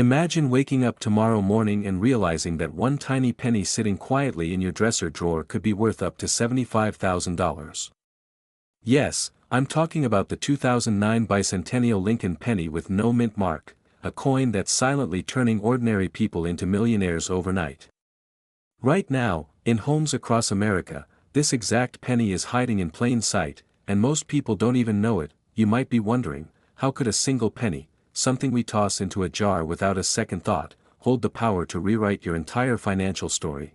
Imagine waking up tomorrow morning and realizing that one tiny penny sitting quietly in your dresser drawer could be worth up to $75,000. Yes, I'm talking about the 2009 Bicentennial Lincoln penny with no mint mark, a coin that's silently turning ordinary people into millionaires overnight. Right now, in homes across America, this exact penny is hiding in plain sight, and most people don't even know it. You might be wondering, how could a single penny, something we toss into a jar without a second thought, hold the power to rewrite your entire financial story?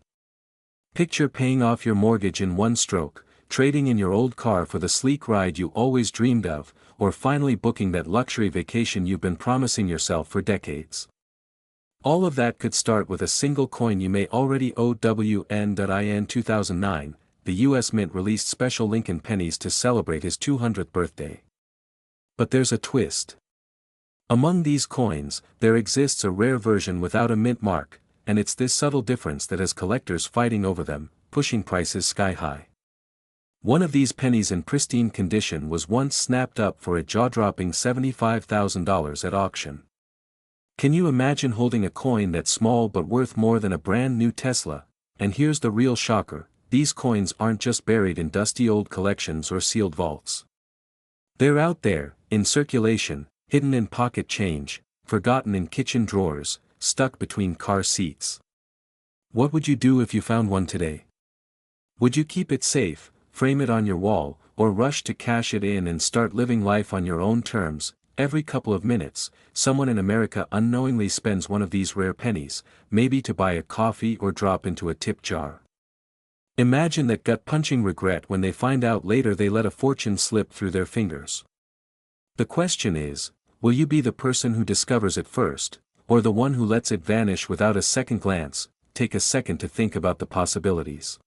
Picture paying off your mortgage in one stroke, trading in your old car for the sleek ride you always dreamed of, or finally booking that luxury vacation you've been promising yourself for decades. All of that could start with a single coin you may already owe. In 2009, the U.S. Mint released special Lincoln pennies to celebrate his 200th birthday. But there's a twist. Among these coins, there exists a rare version without a mint mark, and it's this subtle difference that has collectors fighting over them, pushing prices sky high. One of these pennies in pristine condition was once snapped up for a jaw-dropping $75,000 at auction. Can you imagine holding a coin that's small but worth more than a brand new Tesla? And here's the real shocker, these coins aren't just buried in dusty old collections or sealed vaults. They're out there, in circulation, hidden in pocket change, forgotten in kitchen drawers, stuck between car seats. What would you do if you found one today? Would you keep it safe, frame it on your wall, or rush to cash it in and start living life on your own terms? Every couple of minutes, someone in America unknowingly spends one of these rare pennies, maybe to buy a coffee or drop into a tip jar. Imagine that gut-punching regret when they find out later they let a fortune slip through their fingers. The question is, will you be the person who discovers it first, or the one who lets it vanish without a second glance? Take a second to think about the possibilities.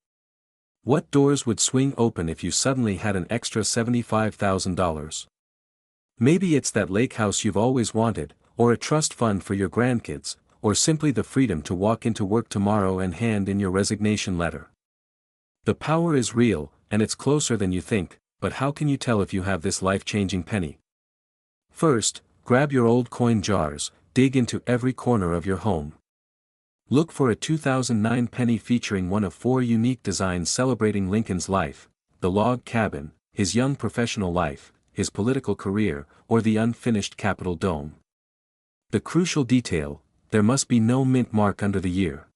What doors would swing open if you suddenly had an extra $75,000? Maybe it's that lake house you've always wanted, or a trust fund for your grandkids, or simply the freedom to walk into work tomorrow and hand in your resignation letter. The power is real, and it's closer than you think, but how can you tell if you have this life-changing penny? First, grab your old coin jars, dig into every corner of your home. Look for a 2009 penny featuring one of 4 unique designs celebrating Lincoln's life: the log cabin, his young professional life, his political career, or the unfinished Capitol dome. The crucial detail: there must be no mint mark under the year.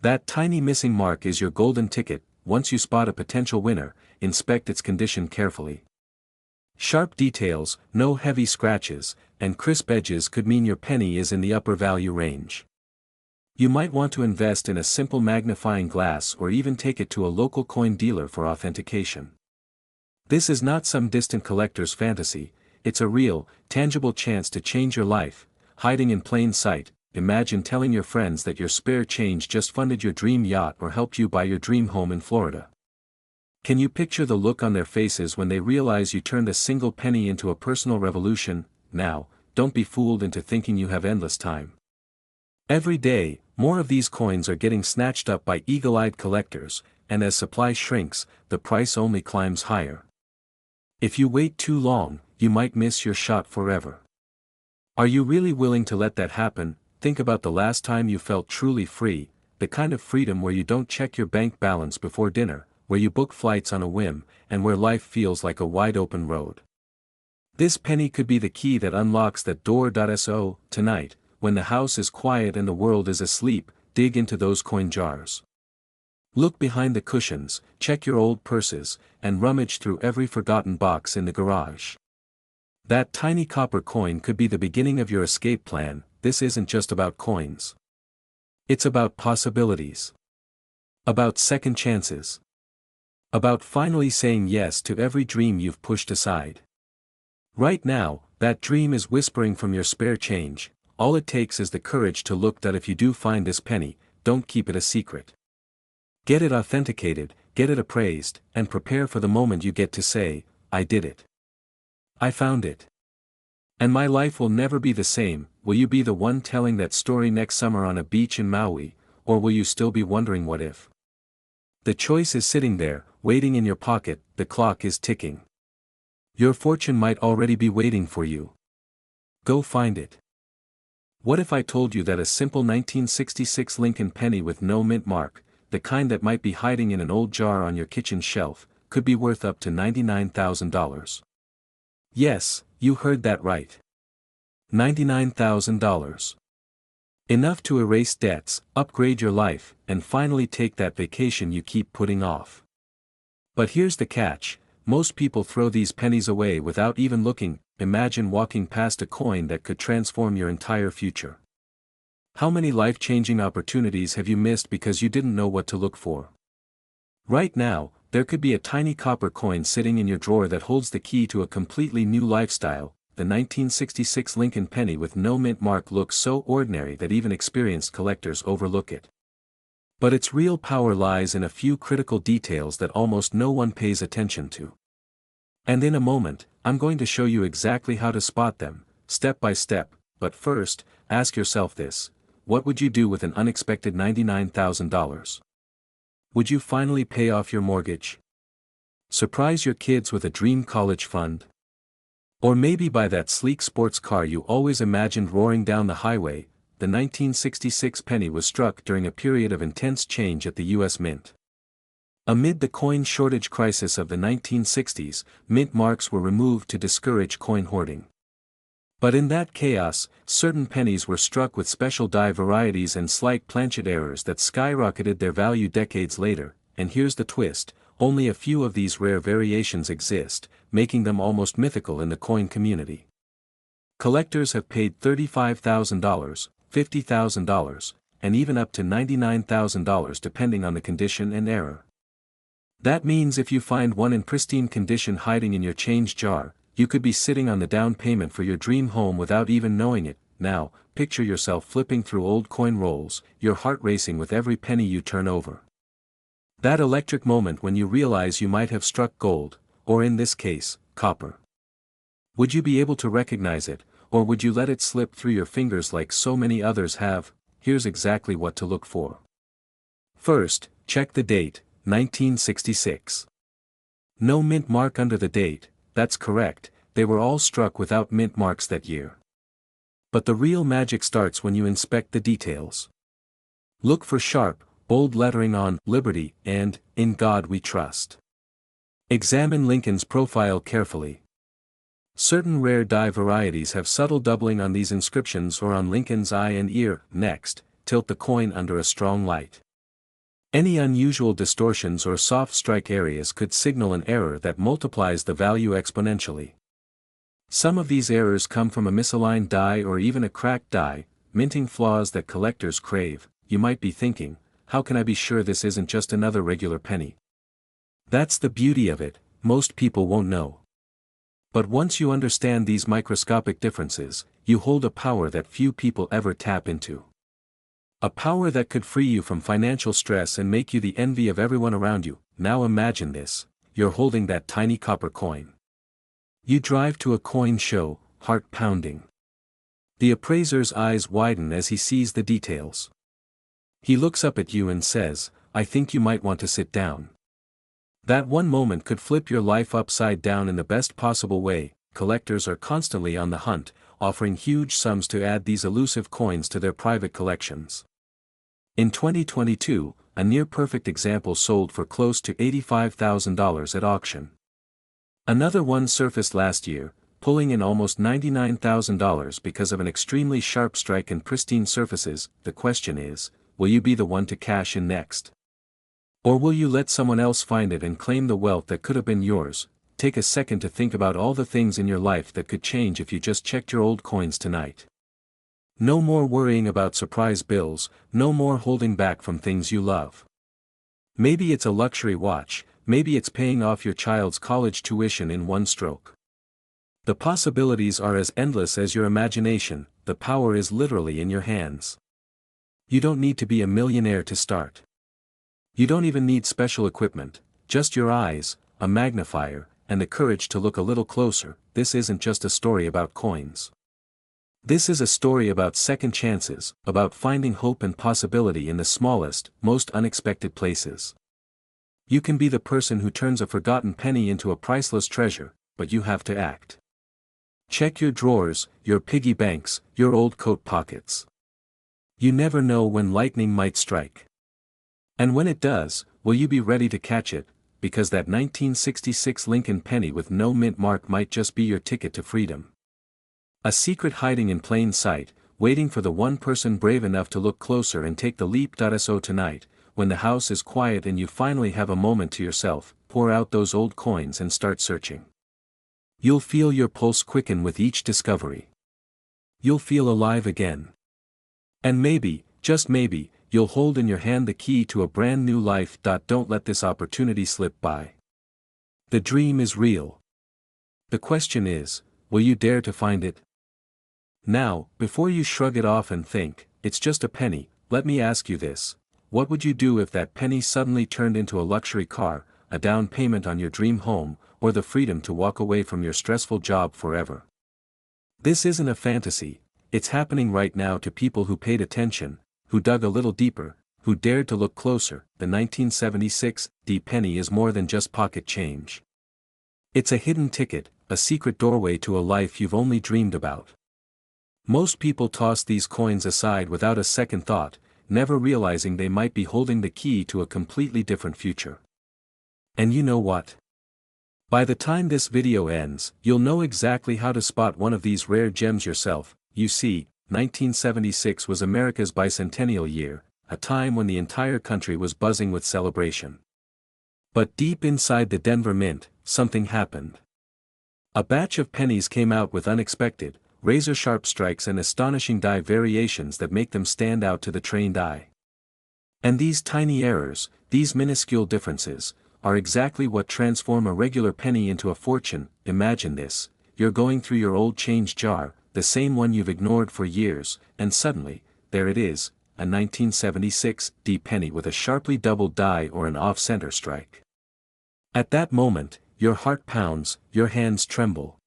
That tiny missing mark is your golden ticket. Once you spot a potential winner, inspect its condition carefully. Sharp details, no heavy scratches, and crisp edges could mean your penny is in the upper value range. You might want to invest in a simple magnifying glass or even take it to a local coin dealer for authentication. This is not some distant collector's fantasy, it's a real, tangible chance to change your life, hiding in plain sight. Imagine telling your friends that your spare change just funded your dream yacht or helped you buy your dream home in Florida. Can you picture the look on their faces when they realize you turned a single penny into a personal revolution? Now, don't be fooled into thinking you have endless time. Every day, more of these coins are getting snatched up by eagle-eyed collectors, and as supply shrinks, the price only climbs higher. If you wait too long, you might miss your shot forever. Are you really willing to let that happen? Think about the last time you felt truly free, the kind of freedom where you don't check your bank balance before dinner, where you book flights on a whim, and where life feels like a wide-open road. This penny could be the key that unlocks that door. So, tonight, when the house is quiet and the world is asleep, dig into those coin jars. Look behind the cushions, check your old purses, and rummage through every forgotten box in the garage. That tiny copper coin could be the beginning of your escape plan. This isn't just about coins. It's about possibilities. About second chances. About finally saying yes to every dream you've pushed aside. Right now, that dream is whispering from your spare change. All it takes is the courage to look. That if you do find this penny, don't keep it a secret. Get it authenticated, get it appraised, and prepare for the moment you get to say, I did it. I found it. And my life will never be the same. Will you be the one telling that story next summer on a beach in Maui, or will you still be wondering what if? The choice is sitting there, waiting in your pocket. The clock is ticking. Your fortune might already be waiting for you. Go find it. What if I told you that a simple 1966 Lincoln penny with no mint mark, the kind that might be hiding in an old jar on your kitchen shelf, could be worth up to $99,000? Yes, you heard that right. $99,000. Enough to erase debts, upgrade your life, and finally take that vacation you keep putting off. But here's the catch: most people throw these pennies away without even looking. Imagine walking past a coin that could transform your entire future. How many life-changing opportunities have you missed because you didn't know what to look for? Right now, there could be a tiny copper coin sitting in your drawer that holds the key to a completely new lifestyle. The 1966 Lincoln penny with no mint mark looks so ordinary that even experienced collectors overlook it. But its real power lies in a few critical details that almost no one pays attention to. And in a moment, I'm going to show you exactly how to spot them, step by step. But first, ask yourself this: what would you do with an unexpected $99,000? Would you finally pay off your mortgage? Surprise your kids with a dream college fund? Or maybe buy that sleek sports car you always imagined roaring down the highway? The 1966 penny was struck during a period of intense change at the U.S. Mint. Amid the coin shortage crisis of the 1960s, mint marks were removed to discourage coin hoarding. But in that chaos, certain pennies were struck with special die varieties and slight planchet errors that skyrocketed their value decades later. And here's the twist: only a few of these rare variations exist, making them almost mythical in the coin community. Collectors have paid $35,000, $50,000, and even up to $99,000 depending on the condition and error. That means if you find one in pristine condition hiding in your change jar, you could be sitting on the down payment for your dream home without even knowing it. Now, picture yourself flipping through old coin rolls, your heart racing with every penny you turn over. That electric moment when you realize you might have struck gold, or in this case, copper. Would you be able to recognize it, or would you let it slip through your fingers like so many others have? Here's exactly what to look for. First, check the date: 1966. No mint mark under the date. That's correct, they were all struck without mint marks that year. But the real magic starts when you inspect the details. Look for sharp, bold lettering on "Liberty" and "In God We Trust." Examine Lincoln's profile carefully. Certain rare die varieties have subtle doubling on these inscriptions or on Lincoln's eye and ear. Next, tilt the coin under a strong light. Any unusual distortions or soft strike areas could signal an error that multiplies the value exponentially. Some of these errors come from a misaligned die or even a cracked die, minting flaws that collectors crave. You might be thinking, how can I be sure this isn't just another regular penny? That's the beauty of it: most people won't know. But once you understand these microscopic differences, you hold a power that few people ever tap into. A power that could free you from financial stress and make you the envy of everyone around you. Now imagine this: you're holding that tiny copper coin. You drive to a coin show, heart pounding. The appraiser's eyes widen as he sees the details. He looks up at you and says, "I think you might want to sit down." That one moment could flip your life upside down in the best possible way. Collectors are constantly on the hunt, offering huge sums to add these elusive coins to their private collections. In 2022, a near-perfect example sold for close to $85,000 at auction. Another one surfaced last year, pulling in almost $99,000 because of an extremely sharp strike and pristine surfaces. The question is, will you be the one to cash in next? Or will you let someone else find it and claim the wealth that could have been yours? Take a second to think about all the things in your life that could change if you just checked your old coins tonight. No more worrying about surprise bills, no more holding back from things you love. Maybe it's a luxury watch, maybe it's paying off your child's college tuition in one stroke. The possibilities are as endless as your imagination. The power is literally in your hands. You don't need to be a millionaire to start. You don't even need special equipment, just your eyes, a magnifier, and the courage to look a little closer. This isn't just a story about coins. This is a story about second chances, about finding hope and possibility in the smallest, most unexpected places. You can be the person who turns a forgotten penny into a priceless treasure, but you have to act. Check your drawers, your piggy banks, your old coat pockets. You never know when lightning might strike. And when it does, will you be ready to catch it, because that 1966 Lincoln penny with no mint mark might just be your ticket to freedom. A secret hiding in plain sight, waiting for the one person brave enough to look closer and take the leap. So tonight, when the house is quiet and you finally have a moment to yourself, pour out those old coins and start searching. You'll feel your pulse quicken with each discovery. You'll feel alive again. And maybe, just maybe, you'll hold in your hand the key to a brand new life. Don't let this opportunity slip by. The dream is real. The question is, will you dare to find it? Now, before you shrug it off and think, it's just a penny, let me ask you this. What would you do if that penny suddenly turned into a luxury car, a down payment on your dream home, or the freedom to walk away from your stressful job forever? This isn't a fantasy, it's happening right now to people who paid attention, who dug a little deeper, who dared to look closer. The 1976 penny is more than just pocket change. It's a hidden ticket, a secret doorway to a life you've only dreamed about. Most people toss these coins aside without a second thought, never realizing they might be holding the key to a completely different future. And you know what? By the time this video ends, you'll know exactly how to spot one of these rare gems yourself. You see, 1976 was America's bicentennial year, a time when the entire country was buzzing with celebration. But deep inside the Denver Mint, something happened. A batch of pennies came out with unexpected, razor-sharp strikes and astonishing die variations that make them stand out to the trained eye. And these tiny errors, these minuscule differences, are exactly what transform a regular penny into a fortune. Imagine this, you're going through your old change jar, the same one you've ignored for years, and suddenly, there it is, a 1976 penny with a sharply doubled die or an off-center strike. At that moment, your heart pounds, your hands tremble.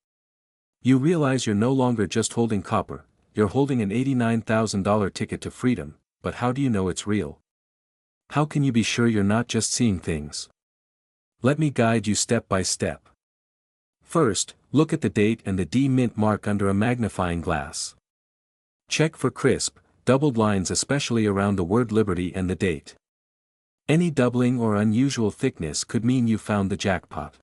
You realize you're no longer just holding copper, you're holding an $89,000 ticket to freedom, but how do you know it's real? How can you be sure you're not just seeing things? Let me guide you step by step. First, look at the date and the mint mark under a magnifying glass. Check for crisp, doubled lines especially around the word liberty and the date. Any doubling or unusual thickness could mean you found the jackpot.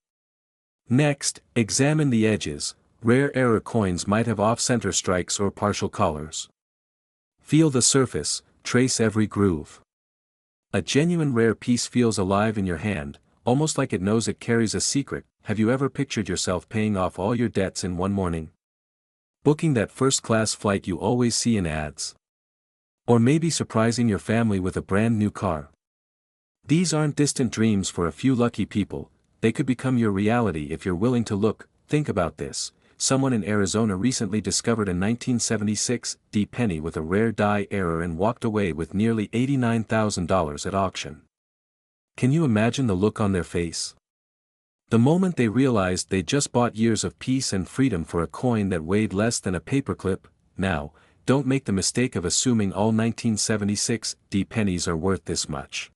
Next, examine the edges. Rare error coins might have off-center strikes or partial colors. Feel the surface, trace every groove. A genuine rare piece feels alive in your hand, almost like it knows it carries a secret. Have you ever pictured yourself paying off all your debts in one morning? Booking that first-class flight you always see in ads? Or maybe surprising your family with a brand new car? These aren't distant dreams for a few lucky people, they could become your reality if you're willing to look. Think about this. Someone in Arizona recently discovered a 1976 penny with a rare die error and walked away with nearly $89,000 at auction. Can you imagine the look on their face? The moment they realized they just bought years of peace and freedom for a coin that weighed less than a paperclip. Now, don't make the mistake of assuming all 1976 pennies are worth this much.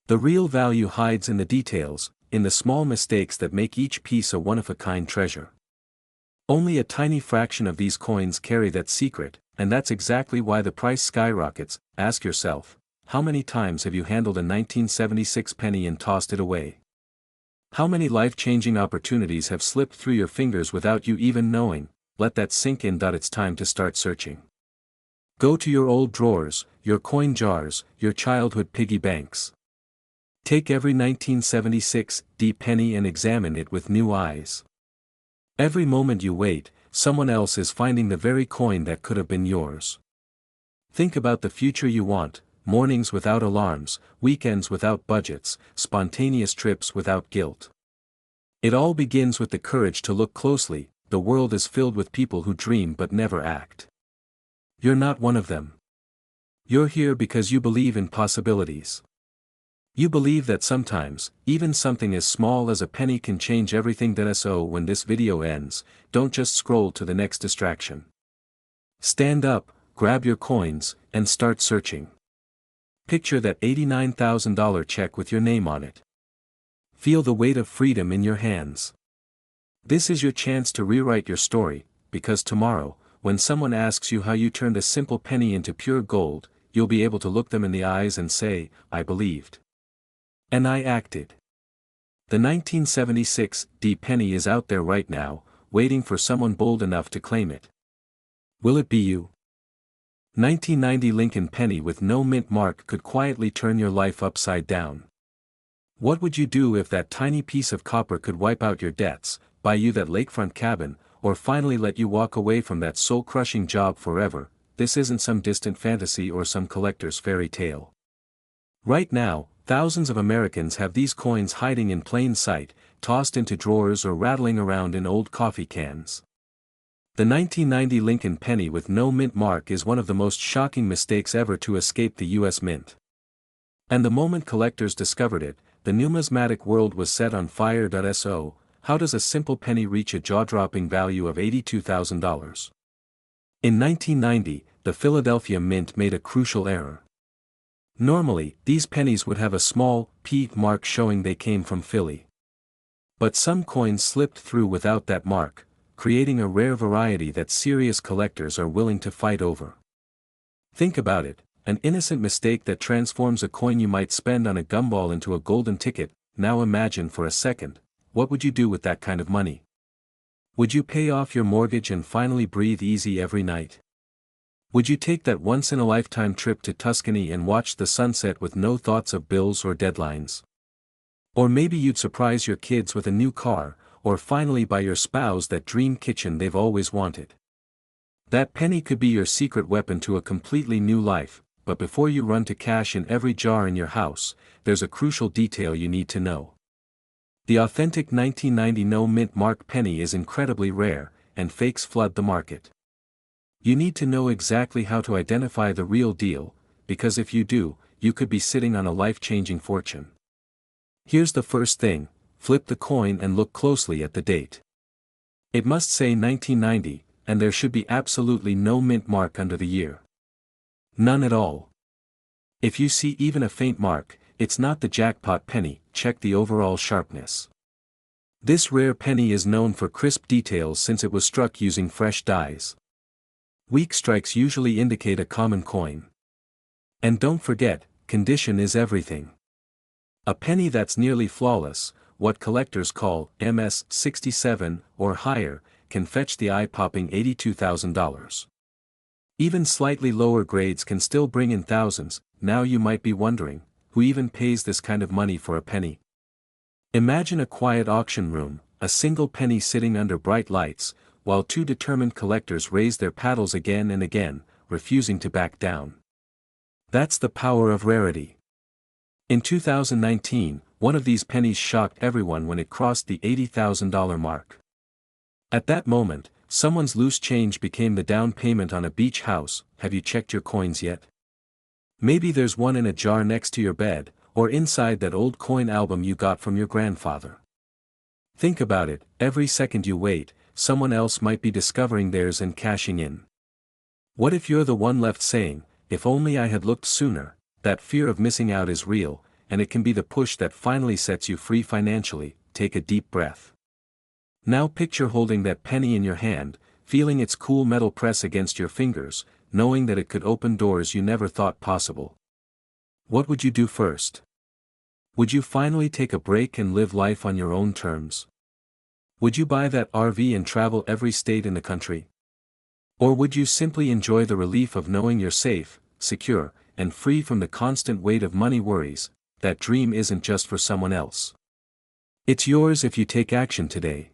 The real value hides in the details, in the small mistakes that make each piece a one-of-a-kind treasure. Only a tiny fraction of these coins carry that secret, and that's exactly why the price skyrockets. Ask yourself, how many times have you handled a 1976 penny and tossed it away? How many life-changing opportunities have slipped through your fingers without you even knowing? Let that sink in. It's time to start searching. Go to your old drawers, your coin jars, your childhood piggy banks. Take every 1976 penny and examine it with new eyes. Every moment you wait, someone else is finding the very coin that could have been yours. Think about the future you want: mornings without alarms, weekends without budgets, spontaneous trips without guilt. It all begins with the courage to look closely. The world is filled with people who dream but never act. You're not one of them. You're here because you believe in possibilities. You believe that sometimes, even something as small as a penny can change everything. So when this video ends, don't just scroll to the next distraction. Stand up, grab your coins, and start searching. Picture that $89,000 check with your name on it. Feel the weight of freedom in your hands. This is your chance to rewrite your story, because tomorrow, when someone asks you how you turned a simple penny into pure gold, you'll be able to look them in the eyes and say, "I believed. And I acted." The 1976 D penny is out there right now, waiting for someone bold enough to claim it. Will it be you? 1990 Lincoln penny with no mint mark could quietly turn your life upside down. What would you do if that tiny piece of copper could wipe out your debts, buy you that lakefront cabin, or finally let you walk away from that soul-crushing job forever? This isn't some distant fantasy or some collector's fairy tale. Right now, thousands of Americans have these coins hiding in plain sight, tossed into drawers or rattling around in old coffee cans. The 1990 Lincoln penny with no mint mark is one of the most shocking mistakes ever to escape the U.S. Mint. And the moment collectors discovered it, the numismatic world was set on fire. So, how does a simple penny reach a jaw-dropping value of $82,000? In 1990, the Philadelphia Mint made a crucial error. Normally, these pennies would have a small P mark showing they came from Philly. But some coins slipped through without that mark, creating a rare variety that serious collectors are willing to fight over. Think about it, an innocent mistake that transforms a coin you might spend on a gumball into a golden ticket. Now imagine for a second, what would you do with that kind of money? Would you pay off your mortgage and finally breathe easy every night? Would you take that once-in-a-lifetime trip to Tuscany and watch the sunset with no thoughts of bills or deadlines? Or maybe you'd surprise your kids with a new car, or finally buy your spouse that dream kitchen they've always wanted. That penny could be your secret weapon to a completely new life, but before you run to cash in every jar in your house, there's a crucial detail you need to know. The authentic 1990 no-mint mark penny is incredibly rare, and fakes flood the market. You need to know exactly how to identify the real deal, because if you do, you could be sitting on a life-changing fortune. Here's the first thing: flip the coin and look closely at the date. It must say 1990, and there should be absolutely no mint mark under the year. None at all. If you see even a faint mark, it's not the jackpot penny. Check the overall sharpness. This rare penny is known for crisp details since it was struck using fresh dies. Weak strikes usually indicate a common coin. And don't forget, condition is everything. A penny that's nearly flawless, what collectors call MS-67 or higher, can fetch the eye-popping $82,000. Even slightly lower grades can still bring in thousands. Now you might be wondering, who even pays this kind of money for a penny? Imagine a quiet auction room, a single penny sitting under bright lights, while two determined collectors raise their paddles again and again, refusing to back down. That's the power of rarity. In 2019, one of these pennies shocked everyone when it crossed the $80,000 mark. At that moment, someone's loose change became the down payment on a beach house. Have you checked your coins yet? Maybe there's one in a jar next to your bed, or inside that old coin album you got from your grandfather. Think about it, every second you wait, someone else might be discovering theirs and cashing in. What if you're the one left saying, "If only I had looked sooner"? That fear of missing out is real, and it can be the push that finally sets you free financially. Take a deep breath. Now picture holding that penny in your hand, feeling its cool metal press against your fingers, knowing that it could open doors you never thought possible. What would you do first? Would you finally take a break and live life on your own terms? Would you buy that RV and travel every state in the country? Or would you simply enjoy the relief of knowing you're safe, secure, and free from the constant weight of money worries? That dream isn't just for someone else. It's yours if you take action today.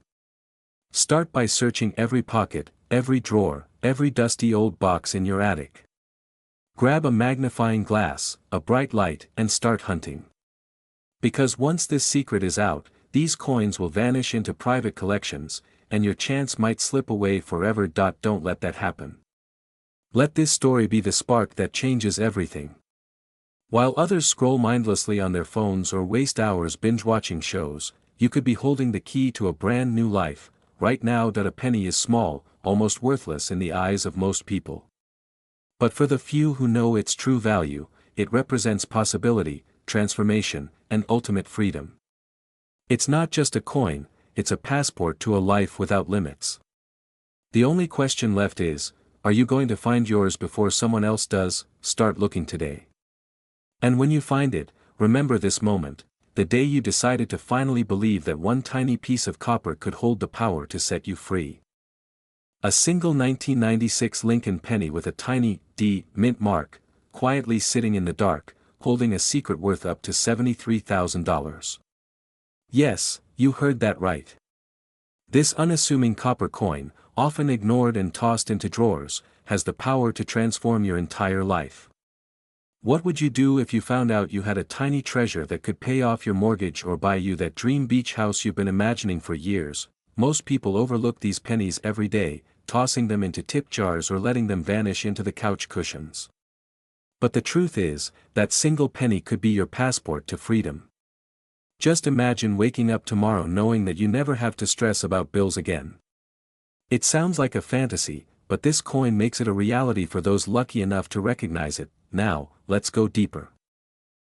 Start by searching every pocket, every drawer, every dusty old box in your attic. Grab a magnifying glass, a bright light, and start hunting. Because once this secret is out, these coins will vanish into private collections, and your chance might slip away forever. Don't let that happen. Let this story be the spark that changes everything. While others scroll mindlessly on their phones or waste hours binge-watching shows, you could be holding the key to a brand new life. Right now, a penny is small, almost worthless in the eyes of most people. But for the few who know its true value, it represents possibility, transformation, and ultimate freedom. It's not just a coin, it's a passport to a life without limits. The only question left is, are you going to find yours before someone else does? Start looking today. And when you find it, remember this moment, the day you decided to finally believe that one tiny piece of copper could hold the power to set you free. A single 1996 Lincoln penny with a tiny D mint mark, quietly sitting in the dark, holding a secret worth up to $73,000. Yes, you heard that right. This unassuming copper coin, often ignored and tossed into drawers, has the power to transform your entire life. What would you do if you found out you had a tiny treasure that could pay off your mortgage or buy you that dream beach house you've been imagining for years? Most people overlook these pennies every day, tossing them into tip jars or letting them vanish into the couch cushions. But the truth is, that single penny could be your passport to freedom. Just imagine waking up tomorrow knowing that you never have to stress about bills again. It sounds like a fantasy, but this coin makes it a reality for those lucky enough to recognize it. Now, let's go deeper.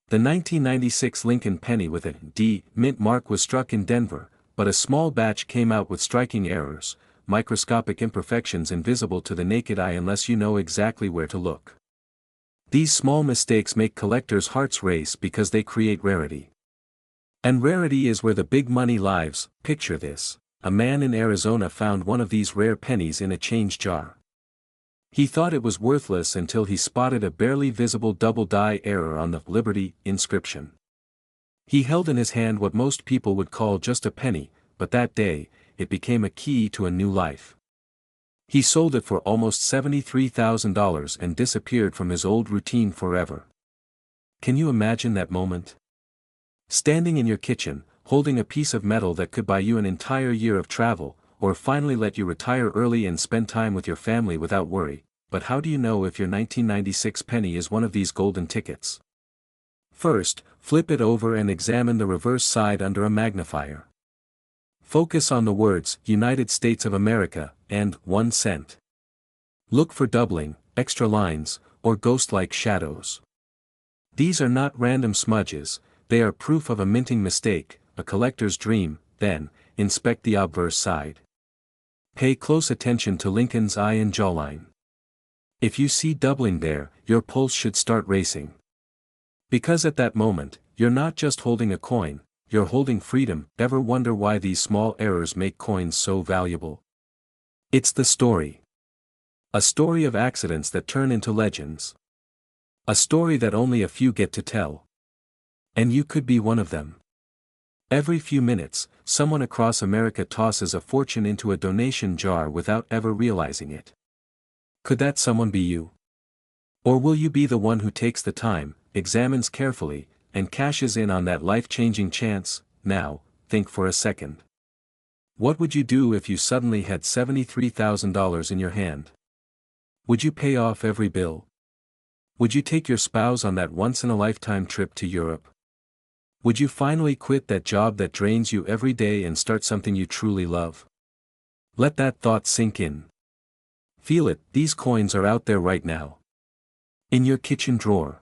The 1996 Lincoln penny with a D mint mark was struck in Denver, but a small batch came out with striking errors, microscopic imperfections invisible to the naked eye unless you know exactly where to look. These small mistakes make collectors' hearts race because they create rarity. And rarity is where the big money lives. Picture this. A man in Arizona found one of these rare pennies in a change jar. He thought it was worthless until he spotted a barely visible double-die error on the Liberty inscription. He held in his hand what most people would call just a penny, but that day, it became a key to a new life. He sold it for almost $73,000 and disappeared from his old routine forever. Can you imagine that moment? Standing in your kitchen, holding a piece of metal that could buy you an entire year of travel, or finally let you retire early and spend time with your family without worry. But how do you know if your 1996 penny is one of these golden tickets? First, flip it over and examine the reverse side under a magnifier. Focus on the words United States of America and 1 cent. Look for doubling, extra lines, or ghost-like shadows. These are not random smudges, they are proof of a minting mistake, a collector's dream. Then, inspect the obverse side. Pay close attention to Lincoln's eye and jawline. If you see doubling there, your pulse should start racing. Because at that moment, you're not just holding a coin, you're holding freedom. Ever wonder why these small errors make coins so valuable? It's the story. A story of accidents that turn into legends. A story that only a few get to tell. And you could be one of them. Every few minutes, someone across America tosses a fortune into a donation jar without ever realizing it. Could that someone be you? Or will you be the one who takes the time, examines carefully, and cashes in on that life-changing chance? Now, think for a second. What would you do if you suddenly had $73,000 in your hand? Would you pay off every bill? Would you take your spouse on that once-in-a-lifetime trip to Europe? Would you finally quit that job that drains you every day and start something you truly love? Let that thought sink in. Feel it, these coins are out there right now. In your kitchen drawer.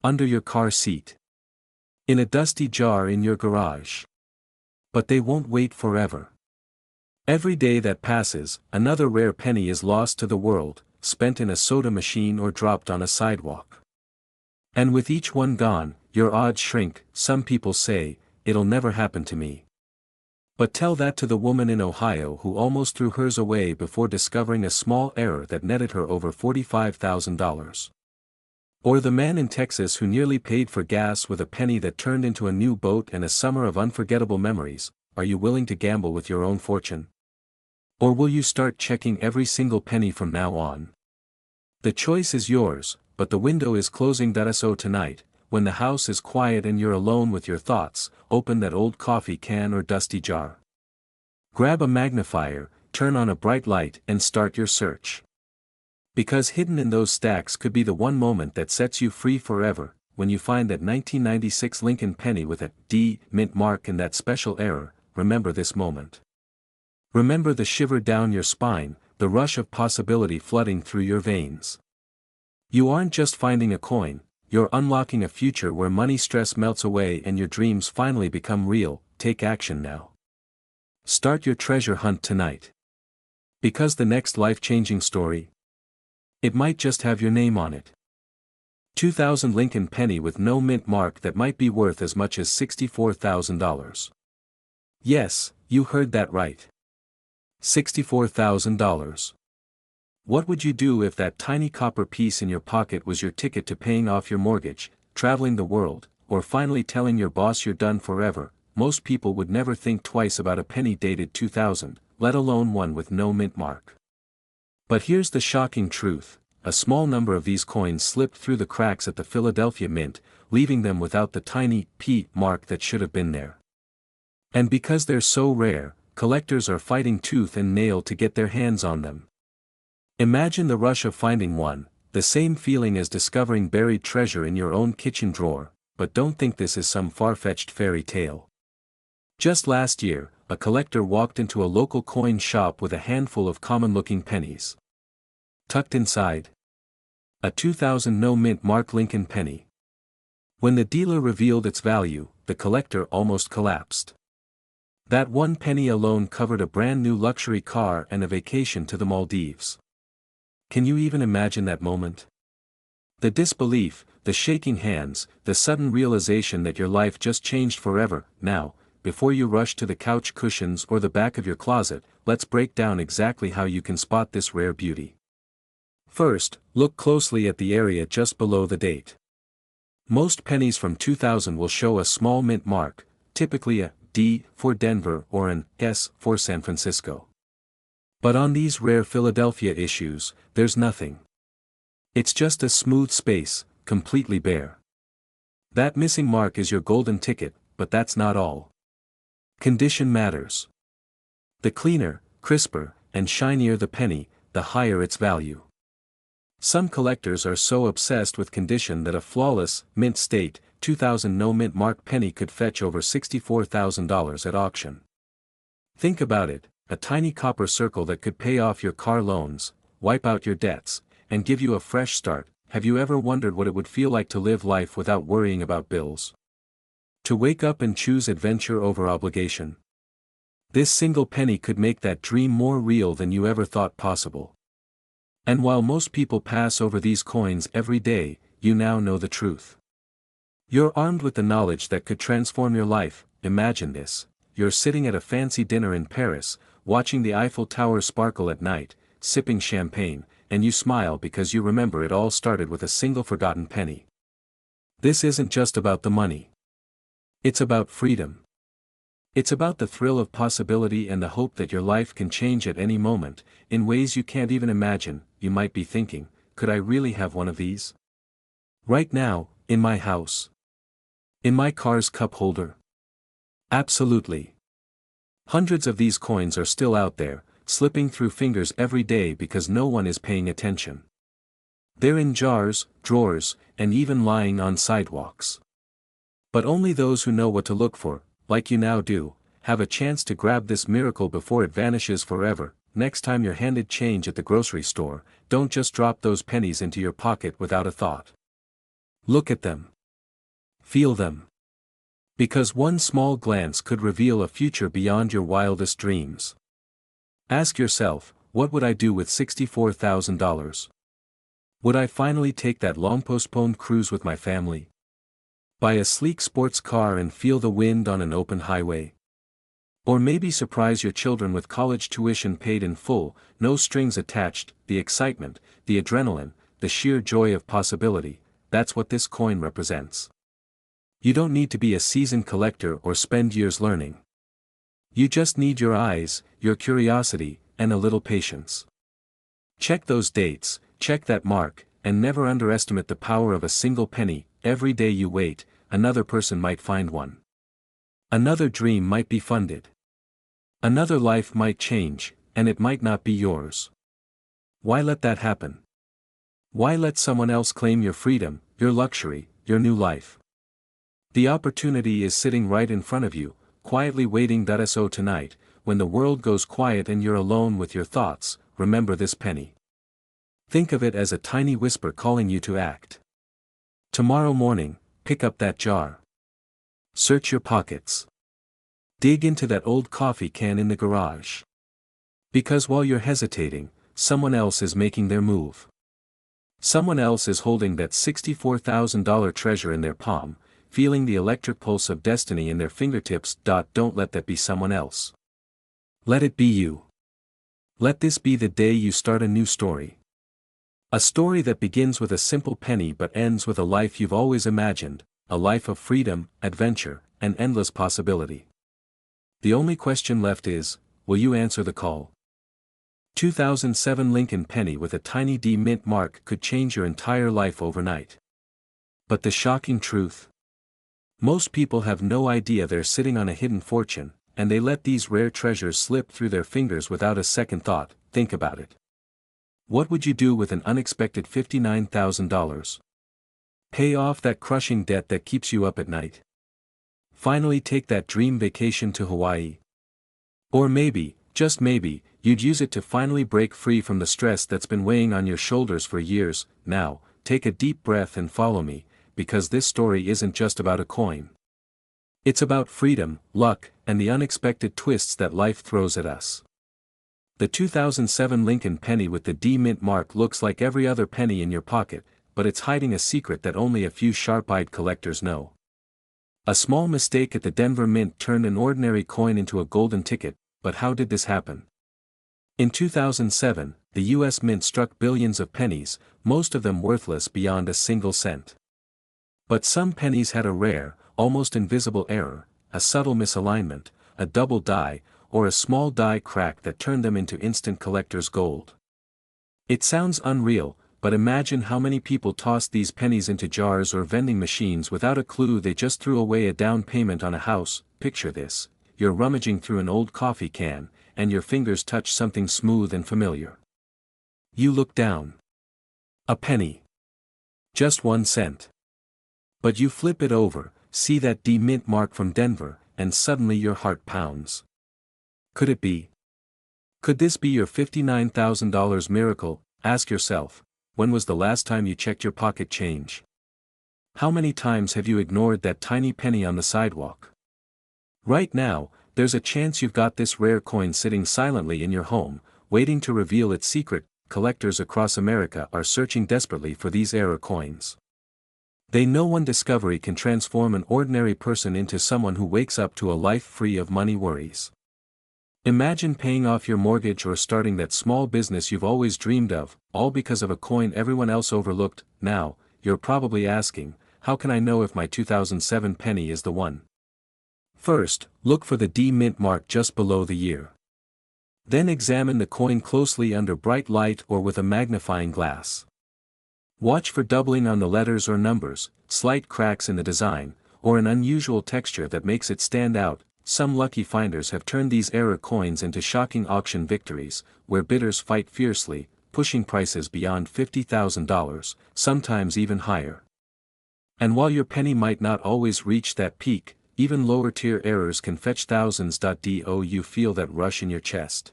Under your car seat. In a dusty jar in your garage. But they won't wait forever. Every day that passes, another rare penny is lost to the world, spent in a soda machine or dropped on a sidewalk. And with each one gone, your odds shrink. Some people say, it'll never happen to me. But tell that to the woman in Ohio who almost threw hers away before discovering a small error that netted her over $45,000. Or the man in Texas who nearly paid for gas with a penny that turned into a new boat and a summer of unforgettable memories. Are you willing to gamble with your own fortune? Or will you start checking every single penny from now on? The choice is yours, but the window is closing. So tonight, when the house is quiet and you're alone with your thoughts, open that old coffee can or dusty jar. Grab a magnifier, turn on a bright light and start your search. Because hidden in those stacks could be the one moment that sets you free forever. When you find that 1996 Lincoln penny with a D mint mark and that special error, remember this moment. Remember the shiver down your spine, the rush of possibility flooding through your veins. You aren't just finding a coin, you're unlocking a future where money stress melts away and your dreams finally become real. Take action now. Start your treasure hunt tonight. Because the next life-changing story, it might just have your name on it. 2000 Lincoln penny with no mint mark that might be worth as much as $64,000. Yes, you heard that right. $64,000. What would you do if that tiny copper piece in your pocket was your ticket to paying off your mortgage, traveling the world, or finally telling your boss you're done forever? Most people would never think twice about a penny dated 2000, let alone one with no mint mark. But here's the shocking truth: a small number of these coins slipped through the cracks at the Philadelphia Mint, leaving them without the tiny P mark that should have been there. And because they're so rare, collectors are fighting tooth and nail to get their hands on them. Imagine the rush of finding one, the same feeling as discovering buried treasure in your own kitchen drawer, but don't think this is some far-fetched fairy tale. Just last year, a collector walked into a local coin shop with a handful of common-looking pennies. Tucked inside, a 2000 no-mint mark Lincoln penny. When the dealer revealed its value, the collector almost collapsed. That one penny alone covered a brand new luxury car and a vacation to the Maldives. Can you even imagine that moment? The disbelief, the shaking hands, the sudden realization that your life just changed forever. Now, before you rush to the couch cushions or the back of your closet, let's break down exactly how you can spot this rare beauty. First, look closely at the area just below the date. Most pennies from 2000 will show a small mint mark, typically a D for Denver or an S for San Francisco. But on these rare Philadelphia issues, there's nothing. It's just a smooth space, completely bare. That missing mark is your golden ticket, but that's not all. Condition matters. The cleaner, crisper, and shinier the penny, the higher its value. Some collectors are so obsessed with condition that a flawless, mint state, 2000 no-mint mark penny could fetch over $64,000 at auction. Think about it, a tiny copper circle that could pay off your car loans, wipe out your debts, and give you a fresh start. Have you ever wondered what it would feel like to live life without worrying about bills? To wake up and choose adventure over obligation? This single penny could make that dream more real than you ever thought possible. And while most people pass over these coins every day, you now know the truth. You're armed with the knowledge that could transform your life. Imagine this: you're sitting at a fancy dinner in Paris, watching the Eiffel Tower sparkle at night, sipping champagne, and you smile because you remember it all started with a single forgotten penny. This isn't just about the money. It's about freedom. It's about the thrill of possibility and the hope that your life can change at any moment, in ways you can't even imagine. You might be thinking, could I really have one of these? Right now, in my house? In my car's cup holder? Absolutely. Hundreds of these coins are still out there, slipping through fingers every day because no one is paying attention. They're in jars, drawers, and even lying on sidewalks. But only those who know what to look for, like you now do, have a chance to grab this miracle before it vanishes forever. Next time you're handed change at the grocery store, don't just drop those pennies into your pocket without a thought. Look at them. Feel them. Because one small glance could reveal a future beyond your wildest dreams. Ask yourself, what would I do with $64,000? Would I finally take that long-postponed cruise with my family? Buy a sleek sports car and feel the wind on an open highway? Or maybe surprise your children with college tuition paid in full, no strings attached? The excitement, the adrenaline, the sheer joy of possibility, that's what this coin represents. You don't need to be a seasoned collector or spend years learning. You just need your eyes, your curiosity, and a little patience. Check those dates, check that mark, and never underestimate the power of a single penny. Every day you wait, another person might find one. Another dream might be funded. Another life might change, and it might not be yours. Why let that happen? Why let someone else claim your freedom, your luxury, your new life? The opportunity is sitting right in front of you, quietly waiting. So tonight, when the world goes quiet and you're alone with your thoughts, remember this penny. Think of it as a tiny whisper calling you to act. Tomorrow morning, pick up that jar. Search your pockets. Dig into that old coffee can in the garage. Because while you're hesitating, someone else is making their move. Someone else is holding that $64,000 treasure in their palm, feeling the electric pulse of destiny in their fingertips. Don't let that be someone else. Let it be you. Let this be the day you start a new story. A story that begins with a simple penny but ends with a life you've always imagined, a life of freedom, adventure, and endless possibility. The only question left is, will you answer the call? 2007 Lincoln penny with a tiny D mint mark could change your entire life overnight. But the shocking truth? Most people have no idea they're sitting on a hidden fortune, and they let these rare treasures slip through their fingers without a second thought. Think about it. What would you do with an unexpected $59,000? Pay off that crushing debt that keeps you up at night? Finally take that dream vacation to Hawaii? Or maybe, just maybe, you'd use it to finally break free from the stress that's been weighing on your shoulders for years. Now, take a deep breath and follow me, because this story isn't just about a coin. It's about freedom, luck, and the unexpected twists that life throws at us. The 2007 Lincoln penny with the D mint mark looks like every other penny in your pocket, but it's hiding a secret that only a few sharp-eyed collectors know. A small mistake at the Denver Mint turned an ordinary coin into a golden ticket, but how did this happen? In 2007, the U.S. Mint struck billions of pennies, most of them worthless beyond a single cent. But some pennies had a rare, almost invisible error, a subtle misalignment, a double die, or a small die crack that turned them into instant collector's gold. It sounds unreal, but imagine how many people tossed these pennies into jars or vending machines without a clue they just threw away a down payment on a house. Picture this, you're rummaging through an old coffee can, and your fingers touch something smooth and familiar. You look down. A penny. Just 1 cent. But you flip it over, see that D mint mark from Denver, and suddenly your heart pounds. Could it be? Could this be your $59,000 miracle? Ask yourself, when was the last time you checked your pocket change? How many times have you ignored that tiny penny on the sidewalk? Right now, there's a chance you've got this rare coin sitting silently in your home, waiting to reveal its secret. Collectors across America are searching desperately for these error coins. They know one discovery can transform an ordinary person into someone who wakes up to a life free of money worries. Imagine paying off your mortgage or starting that small business you've always dreamed of, all because of a coin everyone else overlooked. Now, you're probably asking, how can I know if my 2007 penny is the one? First, look for the D mint mark just below the year. Then examine the coin closely under bright light or with a magnifying glass. Watch for doubling on the letters or numbers, slight cracks in the design, or an unusual texture that makes it stand out. Some lucky finders have turned these error coins into shocking auction victories, where bidders fight fiercely, pushing prices beyond $50,000, sometimes even higher. And while your penny might not always reach that peak, even lower-tier errors can fetch thousands. Do you feel that rush in your chest?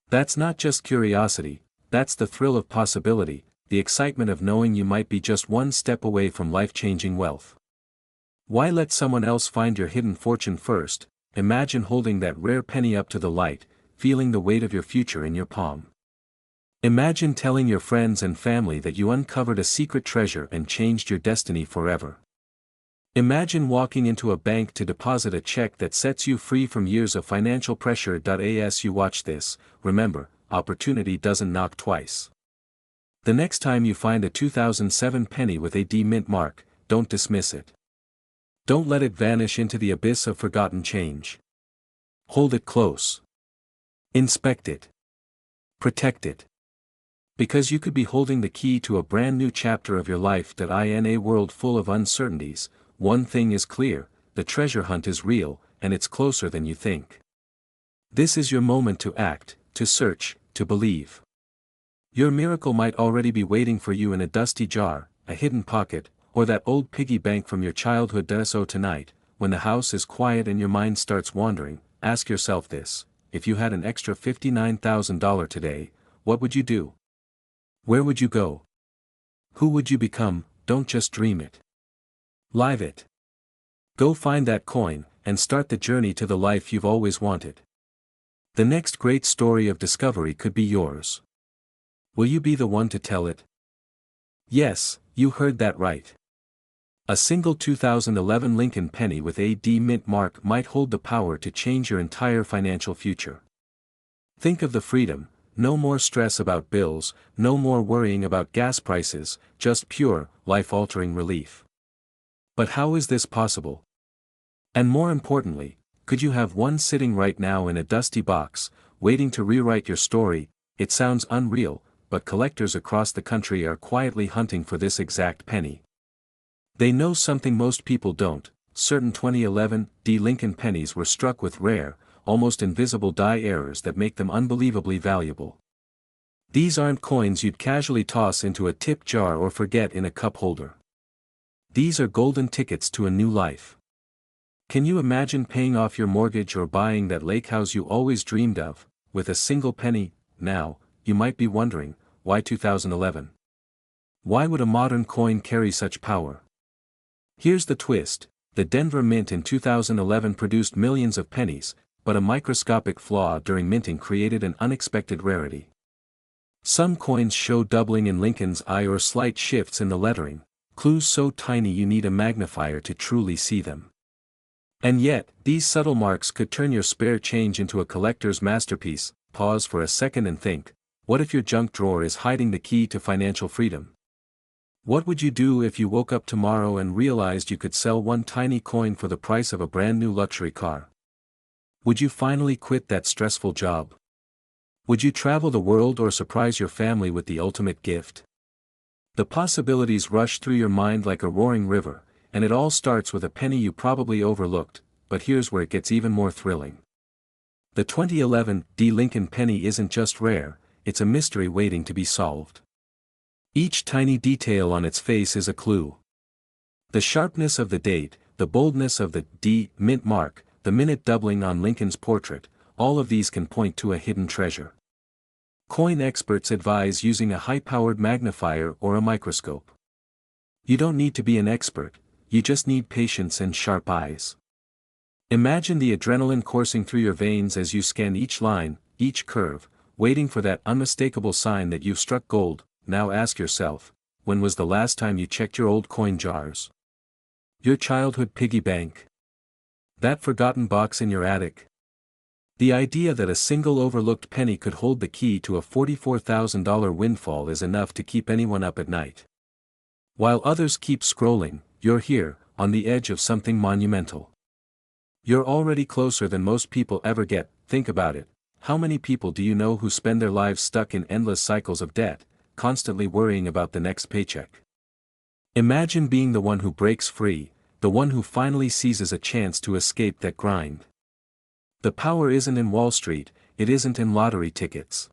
That's not just curiosity, that's the thrill of possibility, the excitement of knowing you might be just one step away from life-changing wealth. Why let someone else find your hidden fortune first? Imagine holding that rare penny up to the light, feeling the weight of your future in your palm. Imagine telling your friends and family that you uncovered a secret treasure and changed your destiny forever. Imagine walking into a bank to deposit a check that sets you free from years of financial pressure. As you watch this, remember, opportunity doesn't knock twice. The next time you find a 2007 penny with a D mint mark, don't dismiss it. Don't let it vanish into the abyss of forgotten change. Hold it close. Inspect it. Protect it. Because you could be holding the key to a brand new chapter of your life. In a world full of uncertainties, one thing is clear, the treasure hunt is real, and it's closer than you think. This is your moment to act, to search, to believe. Your miracle might already be waiting for you in a dusty jar, a hidden pocket, or that old piggy bank from your childhood. So tonight, when the house is quiet and your mind starts wandering, ask yourself this: if you had an extra $59,000 today, what would you do? Where would you go? Who would you become? Don't just dream it. Live it. Go find that coin, and start the journey to the life you've always wanted. The next great story of discovery could be yours. Will you be the one to tell it? Yes, you heard that right. A single 2011 Lincoln penny with a D-mint mark might hold the power to change your entire financial future. Think of the freedom: no more stress about bills, no more worrying about gas prices, just pure, life-altering relief. But how is this possible? And more importantly, could you have one sitting right now in a dusty box, waiting to rewrite your story? It sounds unreal, but collectors across the country are quietly hunting for this exact penny. They know something most people don't: certain 2011 D Lincoln pennies were struck with rare, almost invisible die errors that make them unbelievably valuable. These aren't coins you'd casually toss into a tip jar or forget in a cup holder. These are golden tickets to a new life. Can you imagine paying off your mortgage or buying that lake house you always dreamed of, with a single penny? Now, you might be wondering, why 2011? Why would a modern coin carry such power? Here's the twist: the Denver Mint in 2011 produced millions of pennies, but a microscopic flaw during minting created an unexpected rarity. Some coins show doubling in Lincoln's eye or slight shifts in the lettering, clues so tiny you need a magnifier to truly see them. And yet, these subtle marks could turn your spare change into a collector's masterpiece. Pause for a second and think: what if your junk drawer is hiding the key to financial freedom? What would you do if you woke up tomorrow and realized you could sell one tiny coin for the price of a brand new luxury car? Would you finally quit that stressful job? Would you travel the world or surprise your family with the ultimate gift? The possibilities rush through your mind like a roaring river, and it all starts with a penny you probably overlooked. But here's where it gets even more thrilling. The 2011 D Lincoln penny isn't just rare, it's a mystery waiting to be solved. Each tiny detail on its face is a clue. The sharpness of the date, the boldness of the D mint mark, the minute doubling on Lincoln's portrait, all of these can point to a hidden treasure. Coin experts advise using a high-powered magnifier or a microscope. You don't need to be an expert, you just need patience and sharp eyes. Imagine the adrenaline coursing through your veins as you scan each line, each curve, waiting for that unmistakable sign that you've struck gold. Now ask yourself, when was the last time you checked your old coin jars? Your childhood piggy bank? That forgotten box in your attic? The idea that a single overlooked penny could hold the key to a $44,000 windfall is enough to keep anyone up at night. While others keep scrolling, you're here, on the edge of something monumental. You're already closer than most people ever get. Think about it: how many people do you know who spend their lives stuck in endless cycles of debt, constantly worrying about the next paycheck? Imagine being the one who breaks free, the one who finally seizes a chance to escape that grind. The power isn't in Wall Street, it isn't in lottery tickets.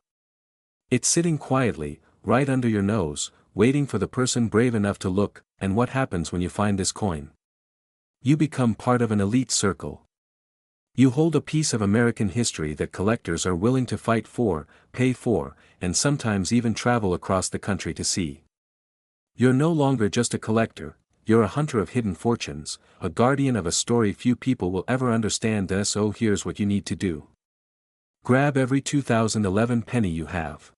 It's sitting quietly, right under your nose, waiting for the person brave enough to look. And what happens when you find this coin? You become part of an elite circle. You hold a piece of American history that collectors are willing to fight for, pay for, and sometimes even travel across the country to see. You're no longer just a collector, you're a hunter of hidden fortunes, a guardian of a story few people will ever understand. So here's what you need to do. Grab every 2011 penny you have.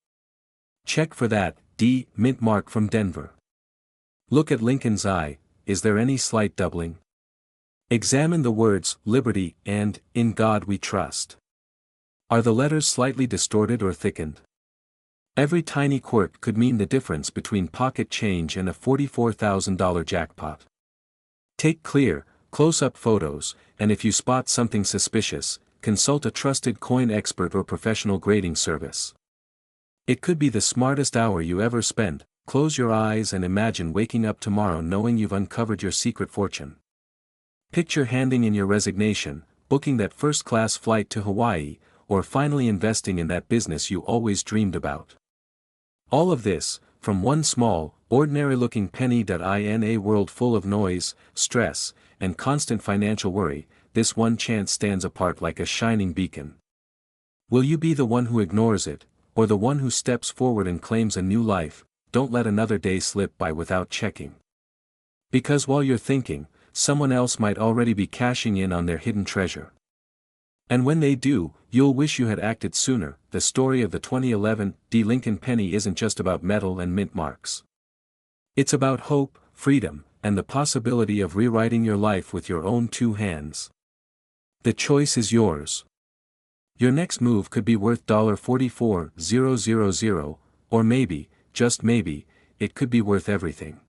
Check for that D mint mark from Denver. Look at Lincoln's eye: is there any slight doubling? Examine the words "Liberty" and "In God We Trust." Are the letters slightly distorted or thickened? Every tiny quirk could mean the difference between pocket change and a $44,000 jackpot. Take clear, close-up photos, and if you spot something suspicious, consult a trusted coin expert or professional grading service. It could be the smartest hour you ever spent. Close your eyes and imagine waking up tomorrow knowing you've uncovered your secret fortune. Picture handing in your resignation, booking that first-class flight to Hawaii, or finally investing in that business you always dreamed about. All of this, from one small, ordinary-looking penny. In a world full of noise, stress, and constant financial worry, this one chance stands apart like a shining beacon. Will you be the one who ignores it, or the one who steps forward and claims a new life? Don't let another day slip by without checking. Because while you're thinking, someone else might already be cashing in on their hidden treasure. And when they do, you'll wish you had acted sooner. The story of the 2011 D. Lincoln penny isn't just about metal and mint marks. It's about hope, freedom, and the possibility of rewriting your life with your own two hands. The choice is yours. Your next move could be worth $44,000, or maybe, just maybe, it could be worth everything.